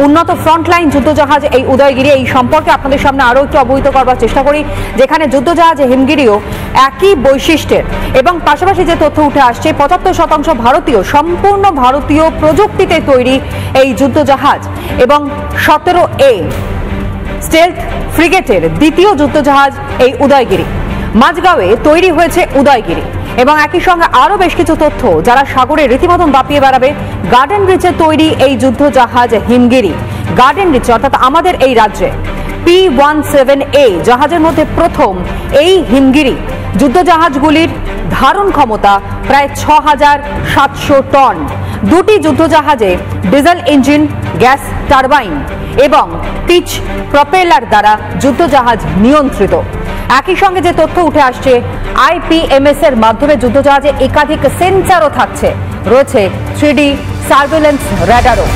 উন্নত ফ্রন্টলাইন যুদ্ধজাহাজ এই উদয়গিরি, এই সম্পর্কে আপনাদের সামনে আরো একটু অবহিত করবার চেষ্টা করি, যেখানে যুদ্ধজাহাজ হিমগিরিও একই বৈশিষ্ট্যের এবং পাশাপাশি যে তথ্য উঠে আসছে ৭৫% ভারতীয়, সম্পূর্ণ ভারতীয় প্রযুক্তিতে তৈরি এই যুদ্ধজাহাজ এবং 17A স্টেলথ ফ্রিগেটের দ্বিতীয় যুদ্ধজাহাজ এই উদয়গিরি। মাঝগাঁওয়ে তৈরি হয়েছে উদয়গিরি এবং একই সঙ্গে আরো বেশ কিছু তথ্য যারা সাগরে রীতিমতন দাপিয়ে বেড়াবে। গার্ডেন রিচে তৈরি এই যুদ্ধজাহাজ হিমগিরি, গার্ডেন রিচে অর্থাৎ আমাদের এই রাজ্যে P-17A জাহাজের মধ্যে প্রথম এই হিমগিরি যুদ্ধজাহাজগুলির ধারণ ক্ষমতা প্রায় ৬,৭০০ টন। দুটি যুদ্ধজাহাজে ডিজেল ইঞ্জিন, গ্যাস টারবাইন এবং পিচ প্রপেলার দ্বারা যুদ্ধজাহাজ নিয়ন্ত্রিত। একই সঙ্গে যে তথ্য উঠে আসছে, IPMS এর মাধ্যমে যুদ্ধজাহাজে একাধিক সেন্সরও থাকছে, রয়েছে 3D সার্ভেলেন্স রেডারও।